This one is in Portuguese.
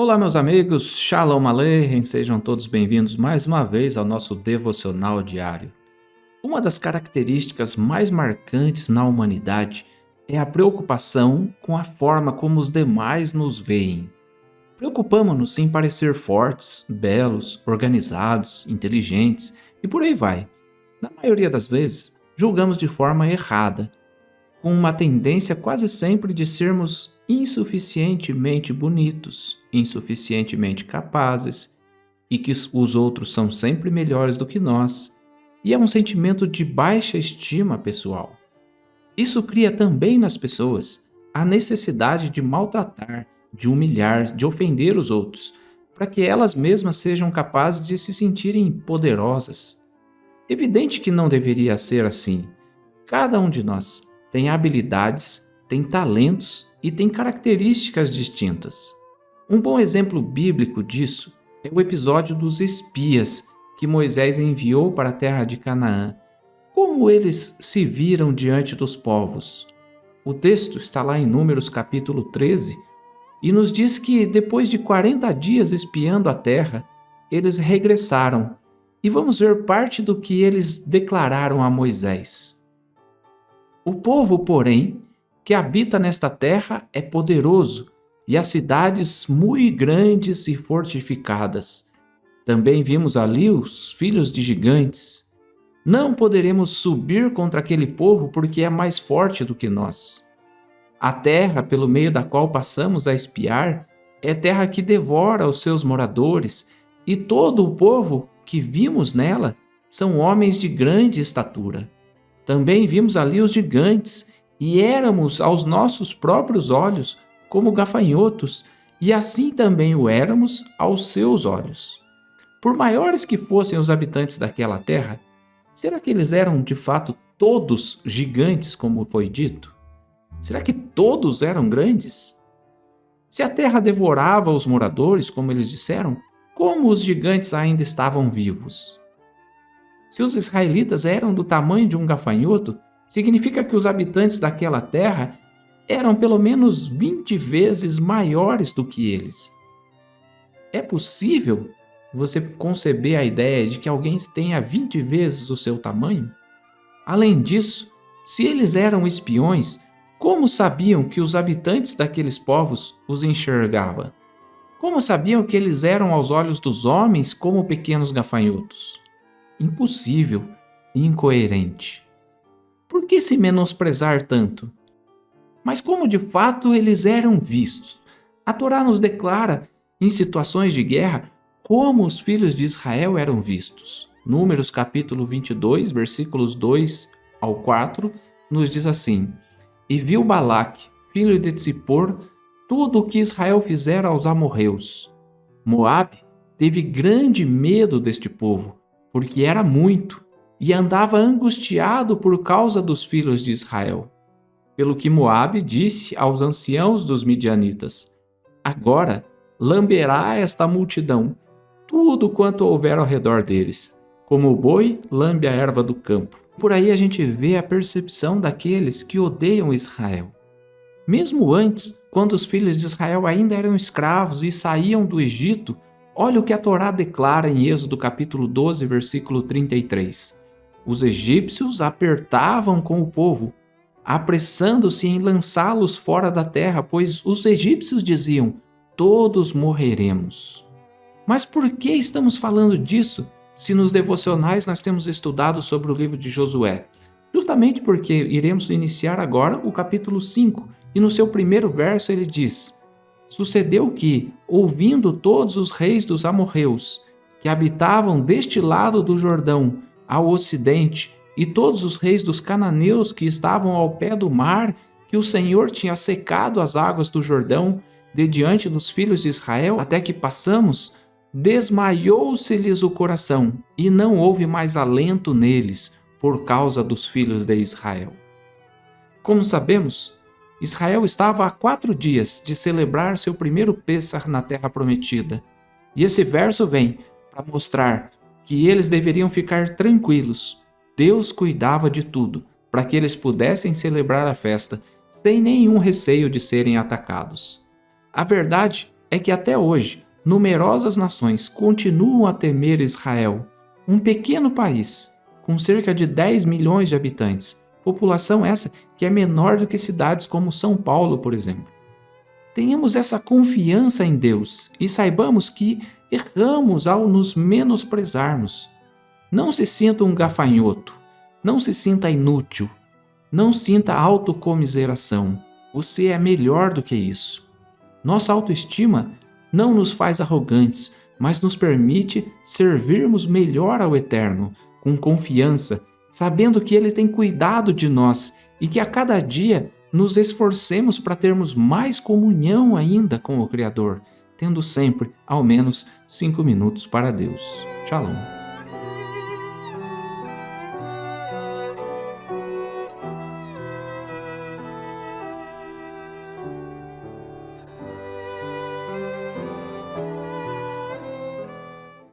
Olá, meus amigos, Shalom Aleichem, sejam todos bem-vindos mais uma vez ao nosso devocional diário. Uma das características mais marcantes na humanidade é a preocupação com a forma como os demais nos veem. Preocupamos-nos em parecer fortes, belos, organizados, inteligentes e por aí vai. Na maioria das vezes, julgamos de forma errada, com uma tendência quase sempre de sermos insuficientemente bonitos, insuficientemente capazes e que os outros são sempre melhores do que nós. E é um sentimento de baixa estima pessoal. Isso cria também nas pessoas a necessidade de maltratar, de humilhar, de ofender os outros, para que elas mesmas sejam capazes de se sentirem poderosas. Evidente que não deveria ser assim. Cada um de nós tem habilidades, tem talentos e tem características distintas. Um bom exemplo bíblico disso é o episódio dos espias que Moisés enviou para a terra de Canaã. Como eles se viram diante dos povos? O texto está lá em Números capítulo 13 e nos diz que depois de 40 dias espiando a terra, eles regressaram. E vamos ver parte do que eles declararam a Moisés. O povo, porém, que habita nesta terra é poderoso, e as cidades muito grandes e fortificadas. Também vimos ali os filhos de gigantes. Não poderemos subir contra aquele povo porque é mais forte do que nós. A terra pelo meio da qual passamos a espiar é terra que devora os seus moradores, e todo o povo que vimos nela são homens de grande estatura. Também vimos ali os gigantes, e éramos aos nossos próprios olhos como gafanhotos, e assim também o éramos aos seus olhos. Por maiores que fossem os habitantes daquela terra, será que eles eram de fato todos gigantes, como foi dito? Será que todos eram grandes? Se a terra devorava os moradores, como eles disseram, como os gigantes ainda estavam vivos? Se os israelitas eram do tamanho de um gafanhoto, significa que os habitantes daquela terra eram pelo menos 20 vezes maiores do que eles. É possível você conceber a ideia de que alguém tenha 20 vezes o seu tamanho? Além disso, se eles eram espiões, como sabiam que os habitantes daqueles povos os enxergavam? Como sabiam que eles eram aos olhos dos homens como pequenos gafanhotos? Impossível, incoerente. Por que se menosprezar tanto? Mas como de fato eles eram vistos? A Torá nos declara, em situações de guerra, como os filhos de Israel eram vistos. Números capítulo 22, versículos 2 ao 4, nos diz assim: E viu Balaque, filho de Tsippor, tudo o que Israel fizera aos amorreus. Moabe teve grande medo deste povo, porque era muito, e andava angustiado por causa dos filhos de Israel. Pelo que Moabe disse aos anciãos dos midianitas: Agora lamberá esta multidão tudo quanto houver ao redor deles, como o boi lambe a erva do campo. Por aí a gente vê a percepção daqueles que odeiam Israel. Mesmo antes, quando os filhos de Israel ainda eram escravos e saíam do Egito, olha o que a Torá declara em Êxodo capítulo 12, versículo 33. Os egípcios apertavam com o povo, apressando-se em lançá-los fora da terra, pois os egípcios diziam: todos morreremos. Mas por que estamos falando disso, se nos devocionais nós temos estudado sobre o livro de Josué? Justamente porque iremos iniciar agora o capítulo 5, e no seu primeiro verso ele diz: Sucedeu que, ouvindo todos os reis dos amorreus, que habitavam deste lado do Jordão, ao ocidente, e todos os reis dos cananeus que estavam ao pé do mar, que o Senhor tinha secado as águas do Jordão, de diante dos filhos de Israel, até que passamos, desmaiou-se-lhes o coração, e não houve mais alento neles, por causa dos filhos de Israel. Como sabemos, Israel estava há 4 dias de celebrar seu primeiro Pêssar na Terra Prometida. E esse verso vem para mostrar que eles deveriam ficar tranquilos. Deus cuidava de tudo, para que eles pudessem celebrar a festa sem nenhum receio de serem atacados. A verdade é que até hoje, numerosas nações continuam a temer Israel, um pequeno país com cerca de 10 milhões de habitantes, população essa que é menor do que cidades como São Paulo, por exemplo. Tenhamos essa confiança em Deus e saibamos que erramos ao nos menosprezarmos. Não se sinta um gafanhoto, não se sinta inútil, não sinta autocomiseração. Você é melhor do que isso. Nossa autoestima não nos faz arrogantes, mas nos permite servirmos melhor ao Eterno, com confiança, sabendo que Ele tem cuidado de nós e que a cada dia nos esforcemos para termos mais comunhão ainda com o Criador, tendo sempre ao menos 5 minutos para Deus. Shalom.